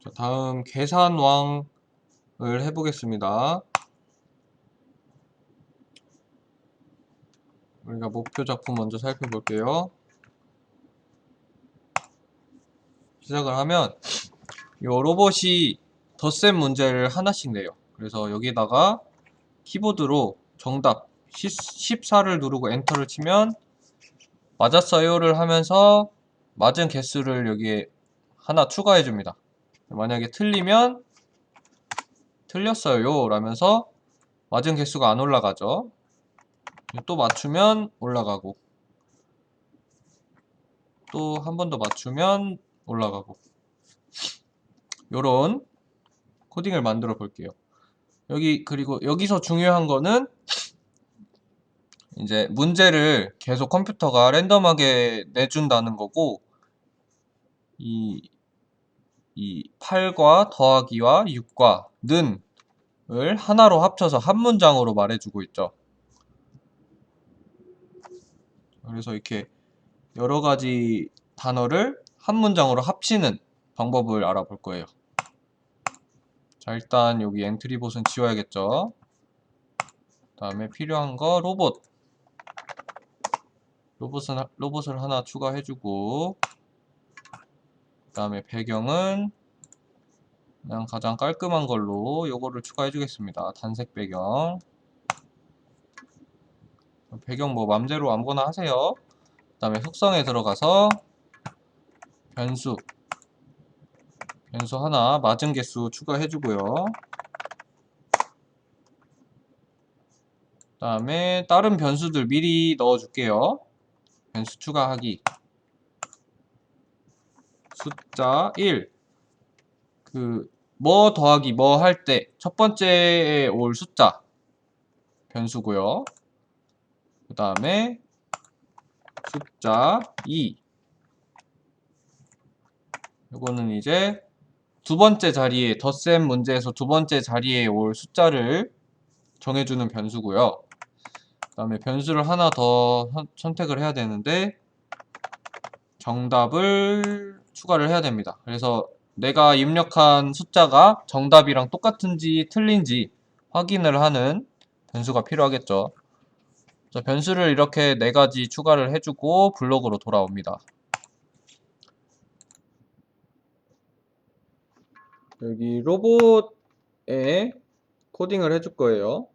자, 다음 계산왕을 해보겠습니다. 우리가 목표 작품 먼저 살펴볼게요. 시작을 하면 이 로봇이 덧셈 문제를 하나씩 내요. 그래서 여기다가 키보드로 정답 14를 누르고 엔터를 치면 맞았어요를 하면서 맞은 개수를 여기에 하나 추가해 줍니다. 만약에 틀리면 틀렸어요 라면서 맞은 개수가 안 올라가죠. 또 맞추면 올라가고 또 한 번 더 맞추면 올라가고, 요런 코딩을 만들어 볼게요. 그리고 여기서 중요한 거는 이제 문제를 계속 컴퓨터가 랜덤하게 내준다는 거고, 이 8과 더하기와 6과 는을 하나로 합쳐서 한 문장으로 말해주고 있죠. 그래서 이렇게 여러 가지 단어를 한 문장으로 합치는 방법을 알아볼 거예요. 자, 일단 여기 엔트리봇은 지워야겠죠. 그 다음에 필요한 거 로봇을 하나 추가해주고, 그 다음에 배경은 그냥 가장 깔끔한 걸로 요거를 추가해주겠습니다. 단색 배경. 배경 뭐 맘대로 아무거나 하세요. 그 다음에 속성에 들어가서 변수 하나 맞은 개수 추가해주고요. 그 다음에 다른 변수들 미리 넣어줄게요. 변수 추가하기, 숫자 1, 뭐 더하기 뭐 할 때 첫 번째에 올 숫자 변수고요. 그 다음에 숫자 2, 요거는 이제 두 번째 자리에, 덧셈 문제에서 두 번째 자리에 올 숫자를 정해주는 변수고요. 그 다음에 변수를 하나 더 선택을 해야 되는데 정답을 추가를 해야 됩니다. 그래서 내가 입력한 숫자가 정답이랑 똑같은지 틀린지 확인을 하는 변수가 필요하겠죠. 자, 변수를 이렇게 4가지 추가를 해주고 블록으로 돌아옵니다. 여기 로봇에 코딩을 해줄 거예요.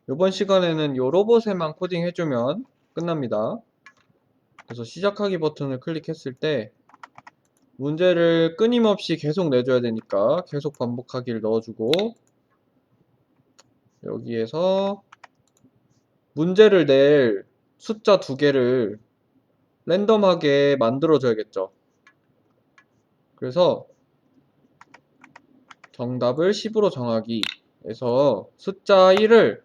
이번 시간에는 이 로봇에만 코딩 해주면 끝납니다. 그래서 시작하기 버튼을 클릭했을 때 문제를 끊임없이 계속 내줘야 되니까 계속 반복하기를 넣어주고, 여기에서 문제를 낼 숫자 2개를 랜덤하게 만들어줘야겠죠. 그래서 정답을 10으로 정하기 에서 숫자 1을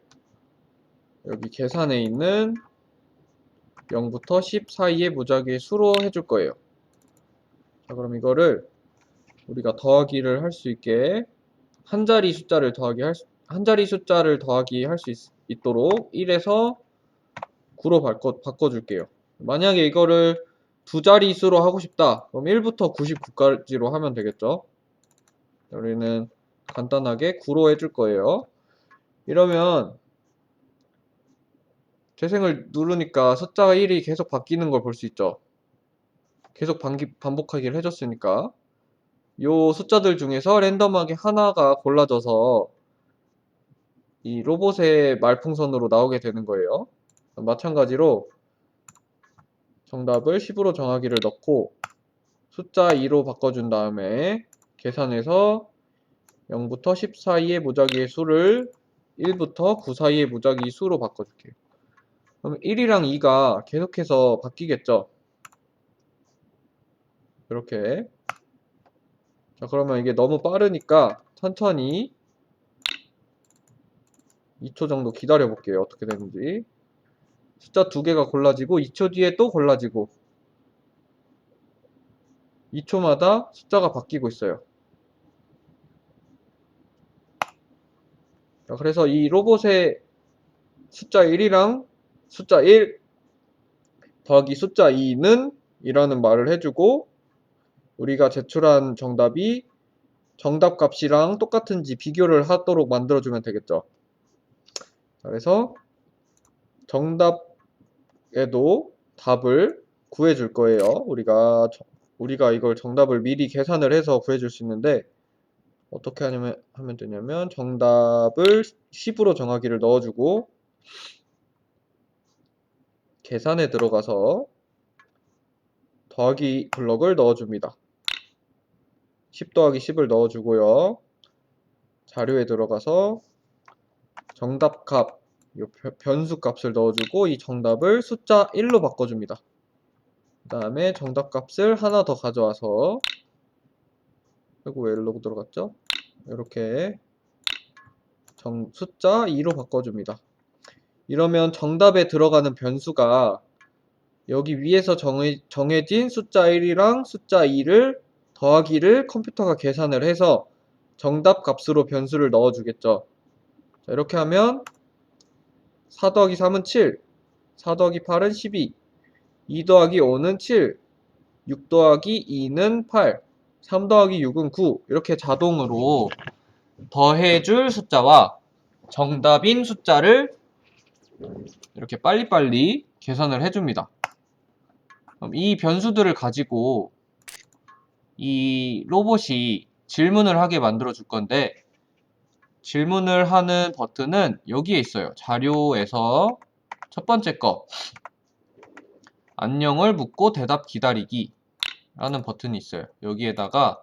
여기 계산에 있는 0부터 10 사이의 무작위의 수로 해줄 거예요. 자, 그럼 이거를 우리가 더하기를 할 수 있게 한 자리 숫자를 더하기 할 수 있도록 1에서 9로 바꿔줄게요. 만약에 이거를 두 자리 수로 하고 싶다, 그럼 1부터 99까지로 하면 되겠죠. 우리는 간단하게 9로 해줄 거예요. 이러면 재생을 누르니까 숫자가 1이 계속 바뀌는 걸 볼 수 있죠. 계속 반복하기를 해줬으니까 요 숫자들 중에서 랜덤하게 하나가 골라져서 이 로봇의 말풍선으로 나오게 되는 거예요. 마찬가지로 정답을 10으로 정하기를 넣고 숫자 2로 바꿔준 다음에 계산해서 0부터 10 사이의 무작위의 수를 1부터 9 사이의 무작위 수로 바꿔줄게요. 그럼 1이랑 2가 계속해서 바뀌겠죠. 이렇게. 자, 그러면 이게 너무 빠르니까 천천히 2초 정도 기다려 볼게요. 어떻게 되는지. 숫자 2개가 골라지고 2초 뒤에 또 골라지고 2초마다 숫자가 바뀌고 있어요. 자, 그래서 이 로봇의 숫자 1이랑 숫자 1 더하기 숫자 2는 이라는 말을 해주고 우리가 제출한 정답이 정답 값이랑 똑같은지 비교를 하도록 만들어주면 되겠죠. 그래서 정답에도 답을 구해줄 거예요. 우리가 이걸 정답을 미리 계산을 해서 구해줄 수 있는데 어떻게 하면 되냐면 정답을 10으로 정하기를 넣어주고 계산에 들어가서 더하기 블럭을 넣어줍니다. 10 더하기 10을 넣어주고요. 자료에 들어가서 정답 값, 변수 값을 넣어주고 이 정답을 숫자 1로 바꿔줍니다. 그 다음에 정답 값을 하나 더 가져와서 그리고 왜 1로 들어갔죠? 이렇게 숫자 2로 바꿔줍니다. 이러면 정답에 들어가는 변수가 여기 위에서 정해진 숫자 1이랑 숫자 2를 더하기를 컴퓨터가 계산을 해서 정답 값으로 변수를 넣어주겠죠. 자, 이렇게 하면 4 더하기 3은 7, 4 더하기 8은 12, 2 더하기 5는 7, 6 더하기 2는 8, 3 더하기 6은 9 이렇게 자동으로 더해줄 숫자와 정답인 숫자를 이렇게 빨리빨리 계산을 해줍니다. 그럼 이 변수들을 가지고 이 로봇이 질문을 하게 만들어 줄 건데 질문을 하는 버튼은 여기에 있어요. 자료에서 첫 번째 거 안녕을 묻고 대답 기다리기 라는 버튼이 있어요. 여기에다가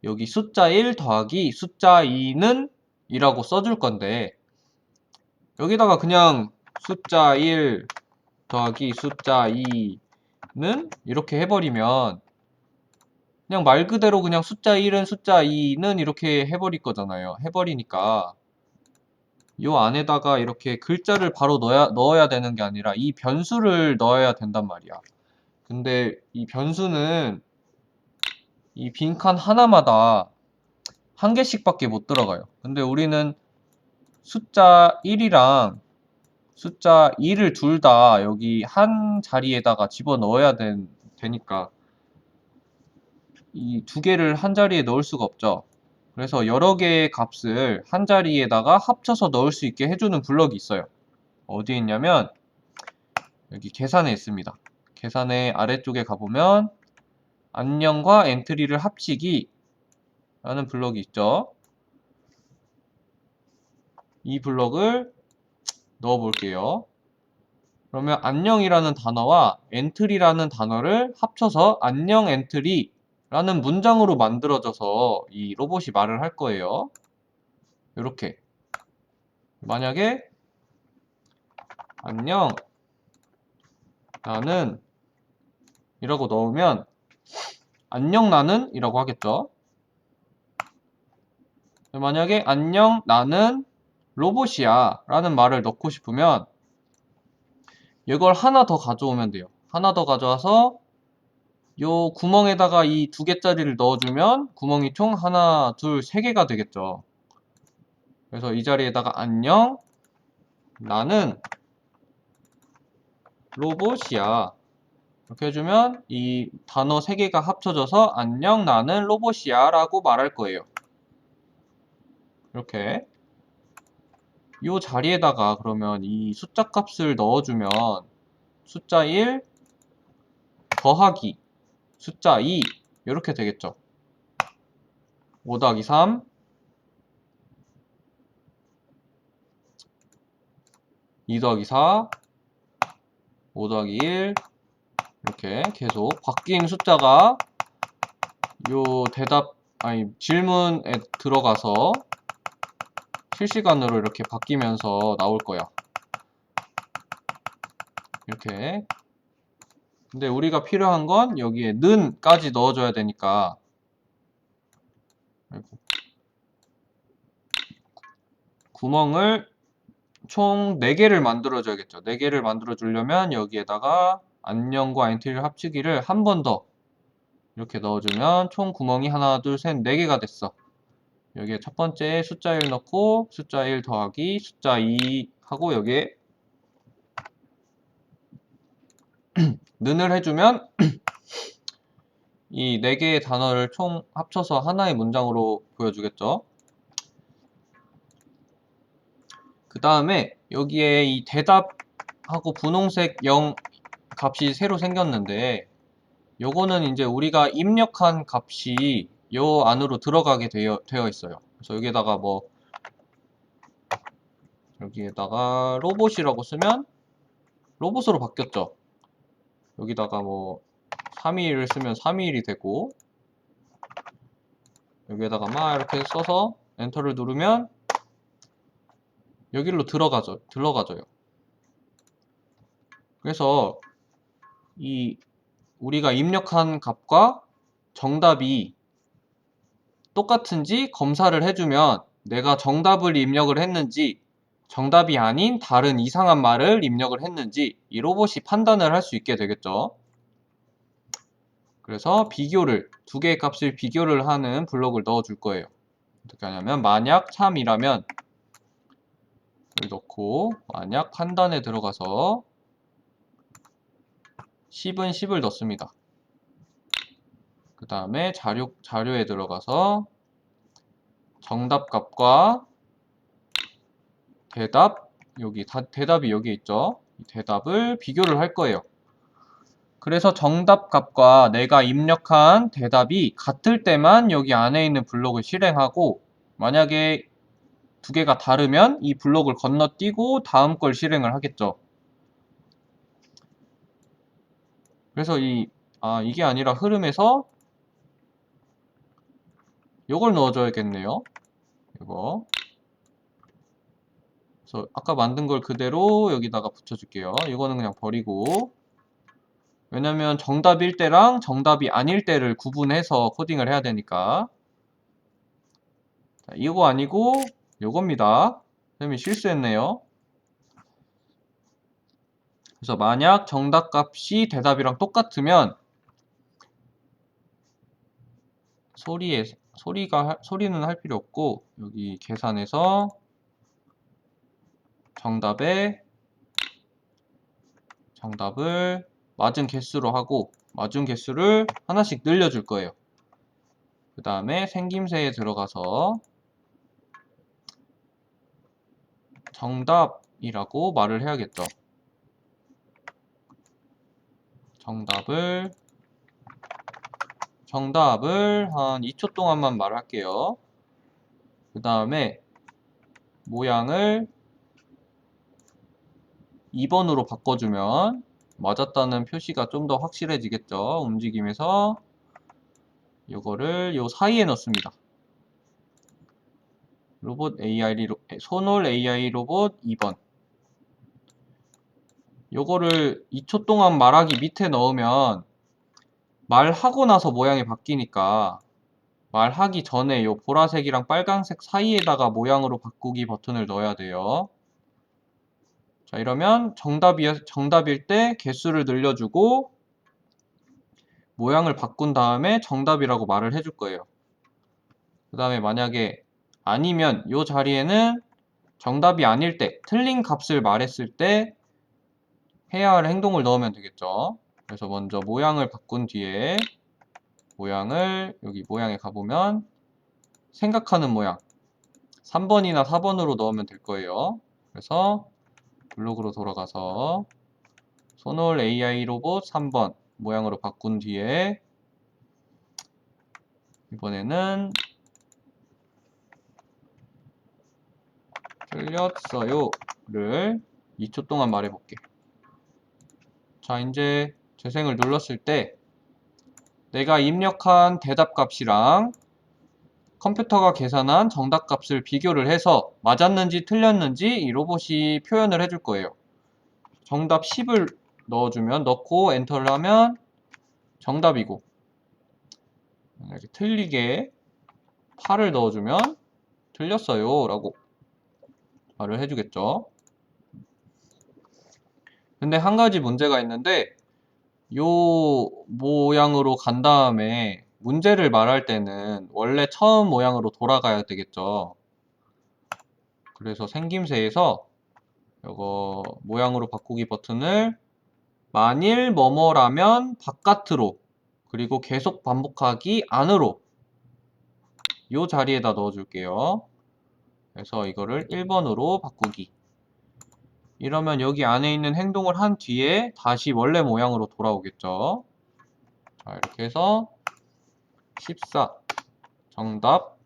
여기 숫자 1 더하기 숫자 2는 이라고 써줄 건데 여기다가 그냥 숫자 1 더하기 숫자 2는 이렇게 해버리면 그냥 말 그대로 그냥 숫자 1은 숫자 2는 이렇게 해버릴 거잖아요. 해버리니까 요 안에다가 이렇게 글자를 바로 넣어야 되는 게 아니라 이 변수를 넣어야 된단 말이야. 근데 이 변수는 이 빈칸 하나마다 한 개씩밖에 못 들어가요. 근데 우리는 숫자 1이랑 숫자 2를 둘 다 여기 한 자리에다가 집어넣어야 되니까 이 두 개를 한 자리에 넣을 수가 없죠. 그래서 여러 개의 값을 한 자리에다가 합쳐서 넣을 수 있게 해주는 블럭이 있어요. 어디에 있냐면 여기 계산에 있습니다. 계산의 아래쪽에 가보면 안녕과 엔트리를 합치기 라는 블럭이 있죠. 이 블럭을 넣어 볼게요. 그러면 안녕이라는 단어와 엔트리라는 단어를 합쳐서 안녕 엔트리 라는 문장으로 만들어져서 이 로봇이 말을 할 거예요. 이렇게 만약에 안녕 나는 이라고 넣으면 안녕 나는 이라고 하겠죠. 만약에 안녕 나는 로봇이야 라는 말을 넣고 싶으면 이걸 하나 더 가져오면 돼요. 하나 더 가져와서 요 구멍에다가 이 두 개짜리를 넣어주면 구멍이 총 하나, 둘, 세 개가 되겠죠. 그래서 이 자리에다가 안녕 나는 로봇이야 이렇게 해주면 이 단어 세 개가 합쳐져서 안녕 나는 로봇이야 라고 말할 거예요. 이렇게 이 자리에다가 그러면 이 숫자 값을 넣어주면 숫자 1 더하기 숫자 2 이렇게 되겠죠. 5 더하기 3 2 더하기 4 5 더하기 1 이렇게 계속 바뀐 숫자가 요 질문에 들어가서 실시간으로 이렇게 바뀌면서 나올 거야. 이렇게. 근데 우리가 필요한 건 여기에 는까지 넣어줘야 되니까 구멍을 총 4개를 만들어 줘야겠죠. 4개를 만들어 주려면 여기에다가 안녕과 엔트리를 합치기를 한 번 더 이렇게 넣어주면 총 구멍이 하나, 둘, 셋, 4개가 됐어. 여기에 첫 번째 숫자 1 넣고 숫자 1 더하기 숫자 2 하고 여기에 는을 해주면 이 4개의 단어를 총 합쳐서 하나의 문장으로 보여주겠죠. 그 다음에 여기에 이 대답하고 분홍색 0 값이 새로 생겼는데, 요거는 이제 우리가 입력한 값이 요 안으로 들어가게 되어 있어요. 그래서 여기에다가 로봇이라고 쓰면 로봇으로 바뀌었죠. 여기다가 321을 쓰면 321이 되고, 여기에다가 막 이렇게 써서 엔터를 누르면 여기로 들어가져요. 그래서 이 우리가 입력한 값과 정답이 똑같은지 검사를 해주면 내가 정답을 입력을 했는지 정답이 아닌 다른 이상한 말을 입력을 했는지 이 로봇이 판단을 할 수 있게 되겠죠. 그래서 두 개의 값을 비교를 하는 블록을 넣어 줄 거예요. 어떻게 하냐면 만약 참이라면 여기 넣고, 만약 판단에 들어가서 10은 10을 넣습니다. 그 다음에 자료에 들어가서 정답 값과 대답이 여기 있죠. 이 대답을 비교를 할 거예요. 그래서 정답 값과 내가 입력한 대답이 같을 때만 여기 안에 있는 블록을 실행하고, 만약에 두 개가 다르면 이 블록을 건너뛰고 다음 걸 실행을 하겠죠. 그래서 이게 아니라 흐름에서 이걸 넣어줘야겠네요. 이거. 그래서 아까 만든 걸 그대로 여기다가 붙여줄게요. 이거는 그냥 버리고, 왜냐면 정답일 때랑 정답이 아닐 때를 구분해서 코딩을 해야 되니까. 자, 이거 아니고 요겁니다. 선생님이 실수했네요. 그래서 만약 정답 값이 대답이랑 똑같으면 소리는 할 필요 없고, 여기 계산해서 정답을 맞은 개수로 하고, 맞은 개수를 하나씩 늘려줄 거예요. 그 다음에 생김새에 들어가서 정답이라고 말을 해야겠죠. 정답을 한 2초 동안만 말할게요. 그 다음에 모양을 2번으로 바꿔주면 맞았다는 표시가 좀 더 확실해지겠죠. 움직임에서 이거를 요 사이에 넣습니다. 손올 AI 로봇 2번. 요거를 2초 동안 말하기 밑에 넣으면 말하고 나서 모양이 바뀌니까, 말하기 전에 요 보라색이랑 빨간색 사이에다가 모양으로 바꾸기 버튼을 넣어야 돼요. 자, 이러면 정답일 때 개수를 늘려주고 모양을 바꾼 다음에 정답이라고 말을 해줄 거예요. 그 다음에 만약에 아니면 요 자리에는 정답이 아닐 때, 틀린 값을 말했을 때 해야 할 행동을 넣으면 되겠죠. 그래서 먼저 모양을 바꾼 뒤에 여기 모양에 가보면 생각하는 모양 3번이나 4번으로 넣으면 될 거예요. 그래서 블록으로 돌아가서 손올 AI 로봇 3번 모양으로 바꾼 뒤에 이번에는 틀렸어요를 2초 동안 말해볼게. 자, 이제 재생을 눌렀을 때 내가 입력한 대답값이랑 컴퓨터가 계산한 정답값을 비교를 해서 맞았는지 틀렸는지 이 로봇이 표현을 해줄 거예요. 정답 10을 넣고 엔터를 하면 정답이고, 이렇게 틀리게 8을 넣어주면 틀렸어요 라고 말을 해주겠죠. 근데 한 가지 문제가 있는데, 요 모양으로 간 다음에 문제를 말할 때는 원래 처음 모양으로 돌아가야 되겠죠. 그래서 생김새에서 이거 모양으로 바꾸기 버튼을 만일 뭐뭐라면 바깥으로 그리고 계속 반복하기 안으로 이 자리에다 넣어줄게요. 그래서 이거를 1번으로 바꾸기. 이러면 여기 안에 있는 행동을 한 뒤에 다시 원래 모양으로 돌아오겠죠. 자, 이렇게 해서 14 정답.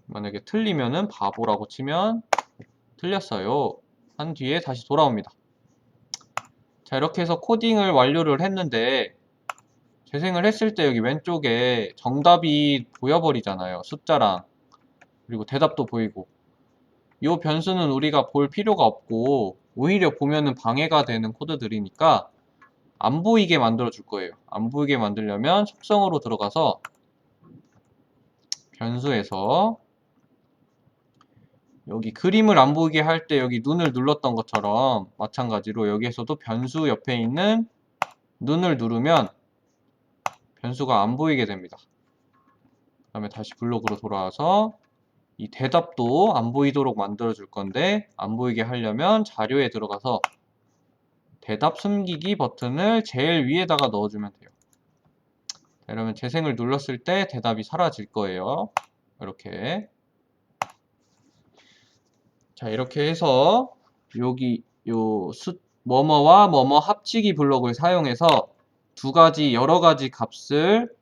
만약에 틀리면은 바보라고 치면 틀렸어요. 한 뒤에 다시 돌아옵니다. 자, 이렇게 해서 코딩을 완료를 했는데 재생을 했을 때 여기 왼쪽에 정답이 보여버리잖아요. 숫자랑. 그리고 대답도 보이고. 이 변수는 우리가 볼 필요가 없고 오히려 보면은 방해가 되는 코드들이니까 안 보이게 만들어 줄 거예요. 안 보이게 만들려면 속성으로 들어가서 변수에서 여기 그림을 안 보이게 할 때 여기 눈을 눌렀던 것처럼 마찬가지로 여기에서도 변수 옆에 있는 눈을 누르면 변수가 안 보이게 됩니다. 그 다음에 다시 블록으로 돌아와서 이 대답도 안 보이도록 만들어 줄 건데 안 보이게 하려면 자료에 들어가서 대답 숨기기 버튼을 제일 위에다가 넣어주면 돼요. 이러면 재생을 눌렀을 때 대답이 사라질 거예요. 이렇게. 자, 이렇게 해서 여기 요 뭐뭐와 뭐뭐 합치기 블록을 사용해서 두 가지 여러 가지 값을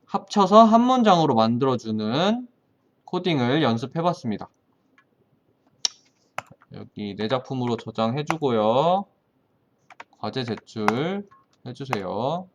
합쳐서 한 문장으로 만들어주는 코딩을 연습해 봤습니다. 여기 내 작품으로 저장해 주고요. 과제 제출 해주세요.